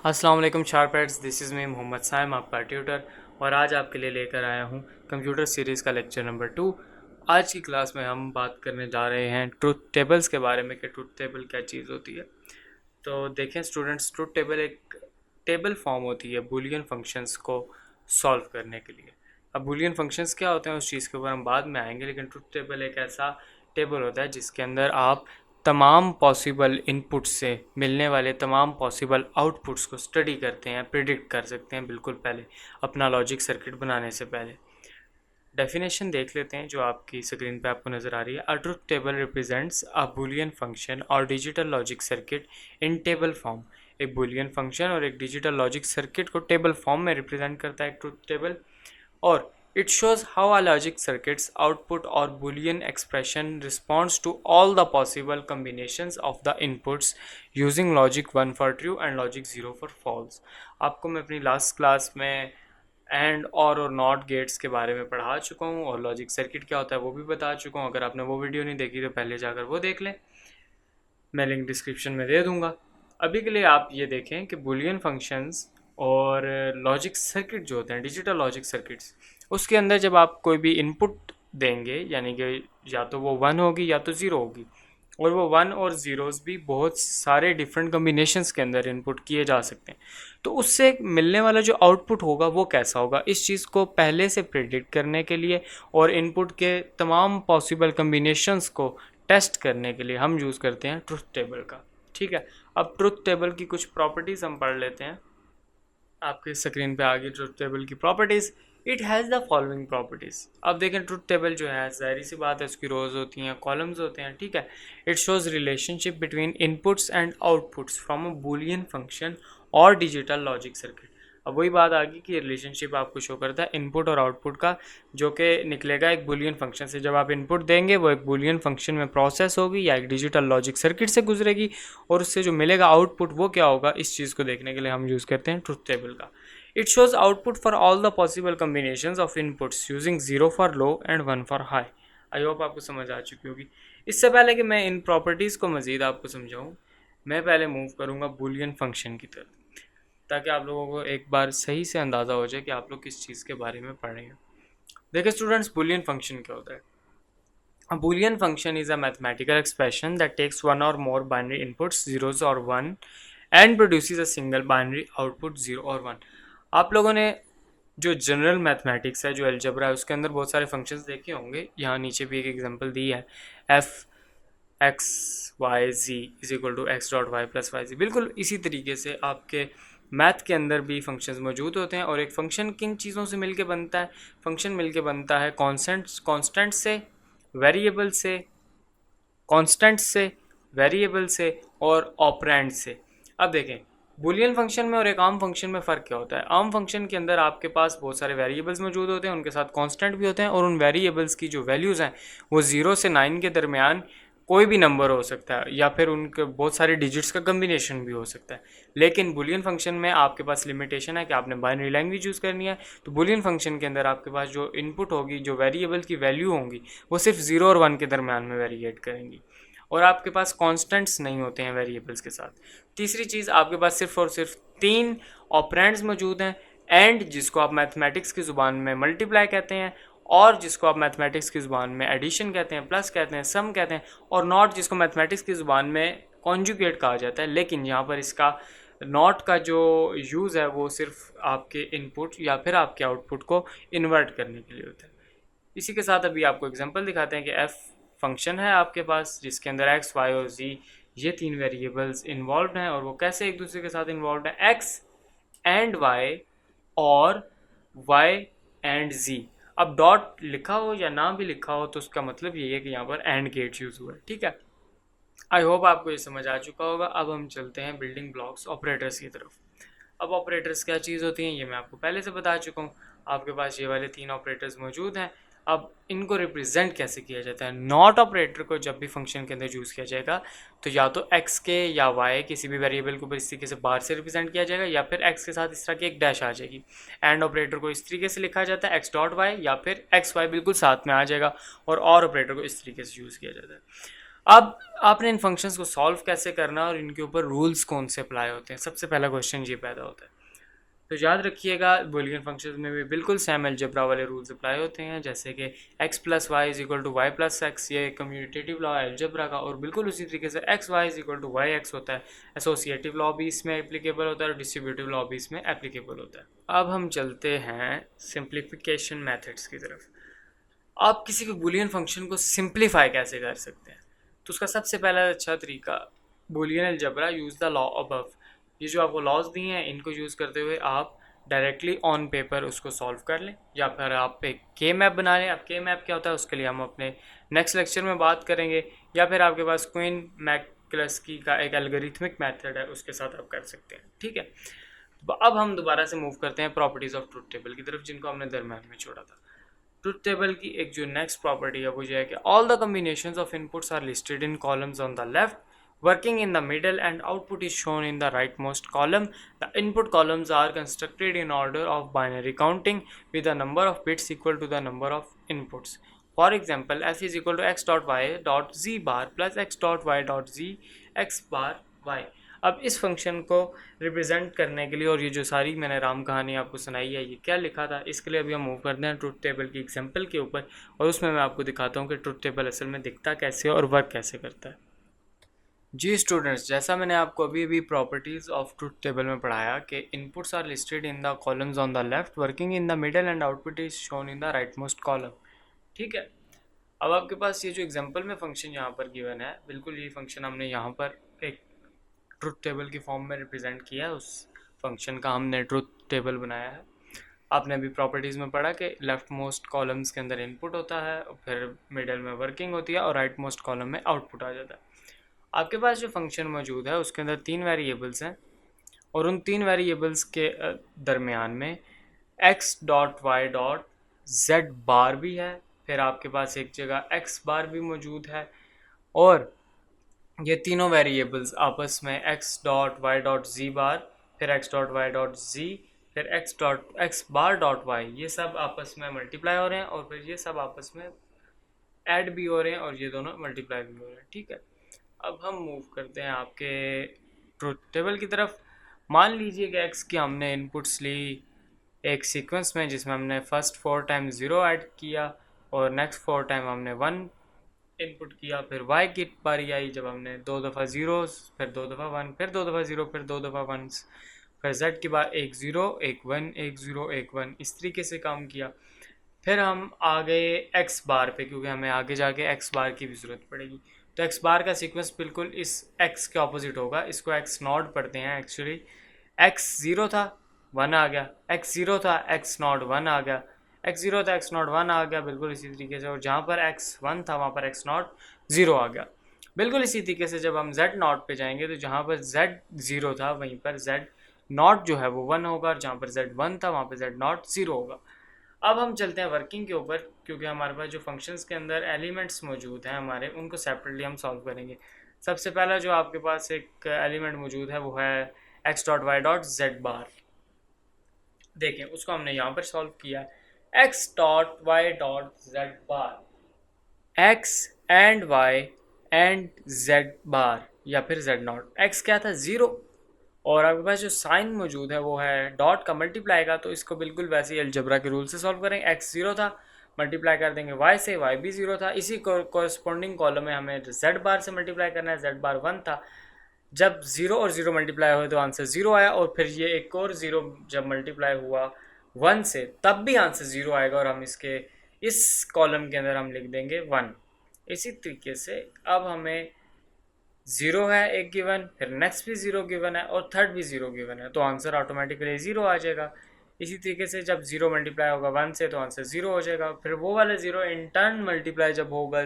अस्सलाम वालेकुम शार्पेट्स, this is me Mohammad Saim, आपका ट्यूटर। और आज आपके लिए लेकर आया हूँ कंप्यूटर सीरीज़ का लेक्चर नंबर 2। आज की क्लास में हम बात करने जा रहे हैं ट्रुथ टेबल्स के बारे में कि ट्रुथ टेबल क्या चीज़ होती है। तो देखें स्टूडेंट्स, ट्रुथ टेबल एक टेबल फॉर्म होती है बूलियन फंक्शंस को सॉल्व करने के लिए। अब बूलियन फंक्शंस क्या होते हैं उस चीज़ के ऊपर हम बाद में आएंगे, लेकिन ट्रुथ टेबल एक ऐसा टेबल होता है जिसके अंदर आप तमाम पॉसिबल इनपुट से मिलने वाले तमाम पॉसिबल आउटपुट्स को स्टडी करते हैं, प्रिडिक्ट कर सकते हैं बिल्कुल पहले अपना लॉजिक सर्किट बनाने से पहले। डेफिनेशन देख लेते हैं जो आपकी स्क्रीन पे आपको नज़र आ रही है। A truth table represents a Boolean function और digital logic circuit in table form. एक बूलियन फंक्शन और एक डिजिटल लॉजिक सर्किट को टेबल फॉर्म में रिप्रेजेंट करता है एक ट्रुथ टेबल। और it shows how a logic circuit's output or boolean expression responds to all the possible combinations of the inputs using logic 1 for true and logic 0 for false। आपको मैं अपनी last class में and और not gets के बारे में पढ़ा चुका हूँ और लॉजिक सर्किट क्या होता है वो भी बता चुका हूँ। अगर आपने वो वीडियो नहीं देखी तो पहले जाकर वो देख लें, मैं लिंक डिस्क्रिप्शन में दे दूँगा। अभी के लिए आप ये देखें कि बूलियन फंक्शंस और लॉजिक सर्किट जो होते हैं डिजिटल लॉजिक सर्किट्स, उसके अंदर जब आप कोई भी इनपुट देंगे यानी कि या तो वो 1 होगी या तो 0 होगी, और वो 1 और ज़ीरोज़ भी बहुत सारे डिफरेंट कम्बिनेशंस के अंदर इनपुट किए जा सकते हैं। तो उससे मिलने वाला जो आउटपुट होगा वो कैसा होगा, इस चीज़ को पहले से प्रिडिक्ट करने के लिए और इनपुट के तमाम पॉसिबल कम्बिनेशंस को टेस्ट करने के लिए हम यूज़ करते हैं ट्रुथ टेबल का। ठीक है, अब ट्रुथ टेबल की कुछ प्रॉपर्टीज़ हम पढ़ लेते हैं। आपके स्क्रीन पे आ गई ट्रुथ टेबल की properties. It has the following properties. अब देखें ट्रुथ टेबल जो है ज़ाहिर सी बात है उसकी रोज़ होती हैं, कॉलम्स होते हैं। ठीक है, it shows relationship between inputs and outputs from a Boolean function और डिजिटल लॉजिक सर्किट। अब वही बात आ गई कि रिलेशनशिप आपको शो करता है इनपुट और आउटपुट का, जो कि निकलेगा एक बूलियन फंक्शन से। जब आप इनपुट देंगे वो एक बूलियन फंक्शन में प्रोसेस होगी या एक डिजिटल लॉजिक सर्किट से गुजरेगी, और उससे जो मिलेगा आउटपुट वो क्या होगा, इस चीज़ को देखने के लिए हम यूज़ करते हैं ट्रुथ टेबल का। It shows output for all the possible combinations of inputs using 0 for low and 1 for high. I hope आपको समझ आ चुकी होगी। इससे पहले कि मैं इन प्रॉपर्टीज़ को मज़ीद आपको समझाऊँ, मैं पहले मूव करूँगा बूलियन फंक्शन की तरफ, ताकि आप लोगों को एक बार सही से अंदाज़ा हो जाए कि आप लोग किस चीज़ के बारे में पढ़ रहे हैं। देखिए स्टूडेंट्स, बूलियन फंक्शन क्या होता है। A Boolean function is a mathematical expression that takes one or more binary inputs, zeros or 1, and produces a single binary output 0 और 1। आप लोगों ने जो जनरल मैथमेटिक्स है, जो अलजबरा है, उसके अंदर बहुत सारे फंक्शंस देखे होंगे। यहाँ नीचे भी एक एग्जांपल दी है, F X Y Z is equal to X dot Y plus Y Z. बिल्कुल इसी तरीके से आपके मैथ के अंदर भी फंक्शंस मौजूद होते हैं। और एक फंक्शन किन चीज़ों से मिलके बनता है, फंक्शन मिलके बनता है कांस्टेंट से, वेरिएबल से, कांस्टेंट से, वेरिएबल से और ऑपरेंड से। अब देखें बूलियन फंक्शन में और एक आम फंक्शन में फ़र्क क्या होता है। आम फंक्शन के अंदर आपके पास बहुत सारे वेरिएबल्स मौजूद होते हैं, उनके साथ कांस्टेंट भी होते हैं, और उन वेरिएबल्स की जो वैल्यूज़ हैं वो 0 से 9 के दरमियान कोई भी नंबर हो सकता है, या फिर उनके बहुत सारे डिजिट्स का कम्बिनेशन भी हो सकता है। लेकिन बूलियन फंक्शन में आपके पास लिमिटेशन है कि आपने बाइनरी लैंग्वेज यूज़ करनी है। तो बूलियन फंक्शन के अंदर आपके पास जो इनपुट होगी, जो वेरिएबल की वैल्यू होंगी, वो सिर्फ 0 और 1 के दरमियान में वेरिएट करेंगी, और आपके पास कांस्टेंट्स नहीं होते हैं वेरिएबल्स के साथ। तीसरी चीज़, आपके पास सिर्फ और सिर्फ 3 ऑपरेंड्स मौजूद हैं, एंड जिसको आप मैथमेटिक्स की ज़ुबान में मल्टीप्लाई कहते हैं, और जिसको आप मैथमेटिक्स की ज़ुबान में एडिशन कहते हैं, प्लस कहते हैं, सम कहते हैं, और नॉट जिसको मैथमेटिक्स की ज़ुबान में कॉन्जुगेट कहा जाता है। लेकिन यहाँ पर इसका नॉट का जो यूज़ है वो सिर्फ आपके इनपुट या फिर आपके आउटपुट को इन्वर्ट करने के लिए होता है। इसी के साथ अभी आपको एग्जांपल दिखाते हैं कि एफ फंक्शन है आपके पास, जिसके अंदर एक्स वाई और जी ये 3 वेरिएबल्स इन्वॉल्व हैं, और वो कैसे एक दूसरे के साथ इन्वॉल्व हैं, एक्स एंड वाई और वाई एंड जी। अब डॉट लिखा हो या ना भी लिखा हो तो उसका मतलब ये है कि यहाँ पर एंड गेट यूज़ हुआ है। ठीक है, आई होप आपको ये समझ आ चुका होगा। अब हम चलते हैं बिल्डिंग ब्लॉक्स ऑपरेटर्स की तरफ। अब ऑपरेटर्स क्या चीज़ होती हैं ये मैं आपको पहले से बता चुका हूँ। आपके पास ये वाले 3 ऑपरेटर्स मौजूद हैं। अब इनको रिप्रेजेंट कैसे किया जाता है। नॉट ऑपरेटर को जब भी फंक्शन के अंदर यूज़ किया जाएगा तो या तो एक्स के या वाई किसी भी वेरिएबल को इस तरीके से बाहर से रिप्रेजेंट किया जाएगा, या फिर एक्स के साथ इस तरह की एक डैश आ जाएगी। एंड ऑपरेटर को इस तरीके से लिखा जाता है एक्स डॉट वाई, या फिर एक्स वाई बिल्कुल साथ में आ जाएगा, और ऑपरेटर को इस तरीके से यूज़ किया जाता है। अब आपने इन फंक्शंस को सॉल्व कैसे करना और इनके ऊपर रूल्स कौन से अप्लाई होते हैं, सबसे पहला क्वेश्चन ये पैदा होता है। तो याद रखिएगा बूलियन फंक्शंस में भी बिल्कुल सेम अलजेब्रा वाले रूल्स अप्लाई होते हैं, जैसे कि x plus Y is equal to Y plus X, ये कम्यूटेटिव लॉ है अलजेब्रा का, और बिल्कुल उसी तरीके से X Y is equal to Y X होता है। एसोसिएटिव लॉ भी इसमें एप्लीकेबल होता है और डिस्ट्रीब्यूटिव लॉ भी इसमें एप्लीकेबल होता है। अब हम चलते हैं सिंप्लीफिकेशन मेथड्स की तरफ। आप किसी भी बूलियन फंक्शन को सिंप्लीफाई कैसे कर सकते हैं, तो उसका सबसे पहला अच्छा तरीका Boolean algebra, use the law above. ये जो आपको लॉज दिए हैं इनको यूज़ करते हुए आप डायरेक्टली ऑन पेपर उसको सॉल्व कर लें, या फिर आप एक के मैप बना लें। अब के मैप क्या होता है उसके लिए हम अपने नेक्स्ट लेक्चर में बात करेंगे, या फिर आपके पास क्वीन मैकक्लस्की का एक एल्गोरिथमिक मेथड है उसके साथ आप कर सकते हैं। ठीक है, तो अब हम दोबारा से मूव करते हैं प्रॉपर्टीज़ ऑफ ट्रुथ टेबल की तरफ, जिनको हमने दरम्यान में छोड़ा था। ट्रुथ टेबल की एक जो नेक्स्ट प्रॉपर्टी है वो ये है कि all the combinations of inputs are listed in columns on the left, working in the middle, and output is shown in the rightmost column. The input columns are constructed in order of binary counting with the number of bits equal to the number of inputs. For example, f is equal to x dot y dot z bar plus x dot y dot z x bar y. अब इस function को represent करने के लिए, और ये जो सारी मैंने राम कहानी आपको सुनाई है ये क्या लिखा था, इसके लिए अभी हम मूव करते हैं ट्रुथ टेबल की एग्जांपल के ऊपर, और उसमें मैं आपको दिखाता हूँ कि ट्रुथ टेबल असल में दिखता कैसे और वर्क कैसे करता है। जी स्टूडेंट्स, जैसा मैंने आपको अभी अभी प्रॉपर्टीज़ ऑफ ट्रुथ टेबल में पढ़ाया कि inputs are listed in the columns on the left, working in the middle, and output is shown in the right most column. ठीक है, अब आपके पास ये जो एग्जांपल में फंक्शन यहाँ पर गिवन है, बिल्कुल ये फंक्शन हमने यहाँ पर एक ट्रुथ टेबल की फॉर्म में रिप्रेजेंट किया है। उस फंक्शन का हमने ट्रुथ टेबल बनाया है। आपने अभी प्रॉपर्टीज़ में पढ़ा कि लेफ्ट मोस्ट कॉलम्स के अंदर इनपुट होता है, फिर मिडल में वर्किंग होती है, और राइट मोस्ट कॉलम में आउटपुट आ जाता है। आपके पास जो फंक्शन मौजूद है उसके अंदर 3 वेरिएबल्स हैं, और उन 3 वेरिएबल्स के दरमियान में x dot Y dot z bar भी है, फिर आपके पास एक जगह x बार भी मौजूद है, और ये तीनों वेरिएबल्स आपस में x dot Y dot z bar, फिर x dot Y dot z, फिर x बार डॉट y, ये सब आपस में मल्टीप्लाई हो रहे हैं, और फिर ये सब आपस में ऐड भी हो रहे हैं, और ये दोनों मल्टीप्लाई भी हो रहे हैं। ठीक है, अब हम मूव करते हैं आपके ट्रुथ टेबल की तरफ। मान लीजिए कि x की हमने इनपुट्स ली एक सीक्वेंस में, जिसमें हमने फर्स्ट 4 टाइम 0 ऐड किया, और नेक्स्ट 4 टाइम हमने 1 इनपुट किया। फिर y की बारी आई जब हमने 2 दफ़ा 0, फिर 2 दफ़ा 1, फिर 2 दफ़ा 0, फिर 2 दफ़ा 1, फिर z की बार एक 0 एक 1 एक 0 एक 1, इस तरीके से काम किया। फिर हम आ गए x बार पे, क्योंकि हमें आगे जाके x बार की भी ज़रूरत पड़ेगी। तो x बार का सीक्वेंस बिल्कुल इस x के ऑपोजिट होगा, इसको x नॉट पढ़ते हैं। एक्चुअली x 0 था 1 आ गया, x 0 था x नॉट 1 आ गया, x 0 था x नॉट 1 आ गया, बिल्कुल इसी तरीके से। और जहाँ पर x 1 था वहाँ पर x नॉट 0 आ गया। बिल्कुल इसी तरीके से जब हम z नॉट पे जाएंगे तो जहाँ पर z 0 था वहीं पर z नॉट जो है वो 1 होगा, और जहाँ पर z 1 था वहाँ पर z नॉट 0 होगा। अब हम चलते हैं वर्किंग के ऊपर, क्योंकि हमारे पास जो फंक्शंस के अंदर एलिमेंट्स मौजूद हैं हमारे, उनको सेपरेटली हम सॉल्व करेंगे। सबसे पहला जो आपके पास एक एलिमेंट मौजूद है वो है x dot Y dot Z bar. देखें, उसको हमने यहाँ पर सॉल्व किया, x dot Y dot Z bar, x and y and z bar, या फिर z नॉट। x क्या था 0, और आपके पास जो साइन मौजूद है वो है डॉट का मल्टीप्लाई का, तो इसको बिल्कुल वैसे ही अलजबरा के रूल से सॉल्व करेंगे। x 0 था, मल्टीप्लाई कर देंगे y से, y भी 0 था, इसी कोरस्पॉन्डिंग कॉलम में हमें z बार से मल्टीप्लाई करना है। z बार 1 था, जब 0 और 0 मल्टीप्लाई हुए तो आंसर 0 आया, और फिर ये एक और 0 जब मल्टीप्लाई हुआ 1 से तब भी आंसर 0 आएगा, और हम इसके इस कॉलम के अंदर हम लिख देंगे 1। इसी तरीके से अब हमें 0 है एक गिवन, फिर नेक्स्ट भी 0 गिवन है, और थर्ड भी 0 गिवन है, तो आंसर ऑटोमेटिकली 0 आ जाएगा। इसी तरीके से जब 0 मल्टीप्लाई होगा 1 से तो आंसर 0 हो जाएगा, फिर वो वाला 0 इन टर्न मल्टीप्लाई जब होगा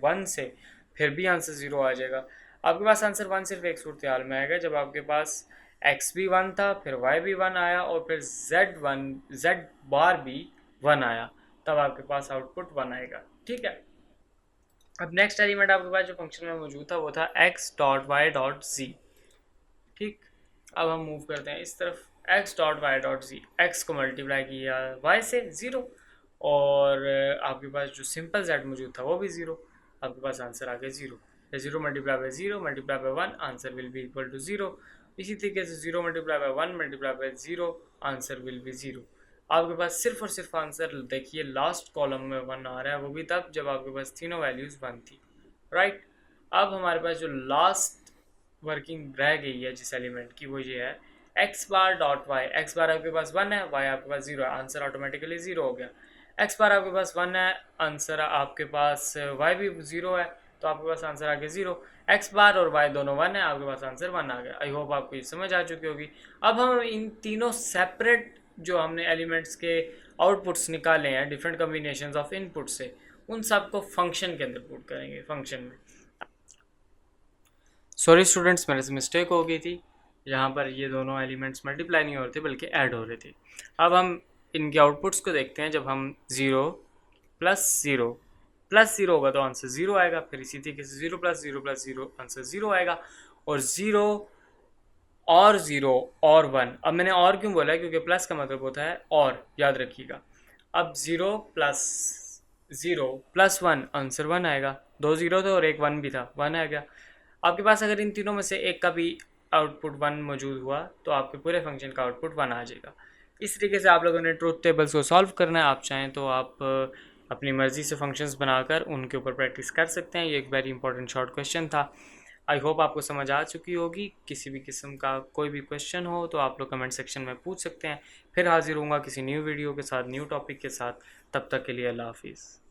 1 से फिर भी आंसर 0 आ जाएगा। आपके पास आंसर 1 सिर्फ एक सूरत हाल में आएगा जब आपके पास x भी 1 था, फिर y भी 1 आया, और फिर z बार भी 1 आया, तब आपके पास आउटपुट 1 आएगा। ठीक है, अब नेक्स्ट एलिमेंट आपके पास जो फंक्शन में मौजूद था वो था x dot Y dot z. ठीक, अब हम मूव करते हैं इस तरफ, x dot Y dot z, x को मल्टीप्लाई किया y से 0, और आपके पास जो सिंपल z मौजूद था वो भी 0, आपके पास आंसर आ गया 0। 0 multiply by 0 multiply by 1 answer will be equal to 0। इसी तरीके से 0 multiply by 1 multiply by 0 answer will be 0। आपके पास सिर्फ और सिर्फ आंसर देखिए लास्ट कॉलम में 1 आ रहा है, वो भी तब जब आपके पास तीनों वैल्यूज़ 1 थी, राइट। अब हमारे पास जो लास्ट वर्किंग रह गई है जिस एलिमेंट की, वो ये है X bar dot Y. X bar आपके पास 1 है, वाई आपके पास 0 है, आंसर ऑटोमेटिकली 0 हो गया। एक्स बार आपके पास 1 है, आंसर आपके पास वाई भी 0 है, तो आपके पास आंसर आ गया 0। एक्स बार और वाई दोनों 1 है, आपके पास आंसर 1 आ गया। आई होप आपको ये समझ आ चुकी होगी। अब हम इन तीनों सेपरेट जो हमने एलिमेंट्स के आउटपुट्स निकाले हैं डिफरेंट कम्बिनेशंस ऑफ इनपुट से, उन सब को फंक्शन के अंदर पुट करेंगे, फंक्शन में। सॉरी स्टूडेंट्स, मेरे से मिस्टेक हो गई थी, यहाँ पर ये दोनों एलिमेंट्स मल्टीप्लाई नहीं हो रहे थे बल्कि ऐड हो रहे थे। अब हम इनके आउटपुट्स को देखते हैं। जब हम 0 प्लस 0 प्लस 0 होगा तो आंसर 0 आएगा, फिर इसी तरीके से 0 प्लस 0 प्लस 0 आंसर 0 आएगा, और 0 और 0 और 1। अब मैंने और क्यों बोला है, क्योंकि प्लस का मतलब होता है और, याद रखिएगा। अब 0 प्लस 0 प्लस 1 आंसर 1 आएगा, 2 0 थे और एक 1 भी था, 1 आ गया। आपके पास अगर इन तीनों में से एक का भी आउटपुट 1 मौजूद हुआ तो आपके पूरे फंक्शन का आउटपुट 1 आ जाएगा। इस तरीके से आप लोगों ने ट्रूथ टेबल्स को सॉल्व करना है। आप चाहें तो आप अपनी मर्ज़ी से फंक्शंस बनाकर उनके ऊपर प्रैक्टिस कर सकते हैं। ये एक वेरी इंपॉर्टेंट शॉर्ट क्वेश्चन था। आई होप आपको समझ आ चुकी होगी। किसी भी किस्म का कोई भी क्वेश्चन हो तो आप लोग कमेंट सेक्शन में पूछ सकते हैं। फिर हाजिर होऊंगा किसी न्यू वीडियो के साथ, न्यू टॉपिक के साथ। तब तक के लिए अल्लाह हाफिज़।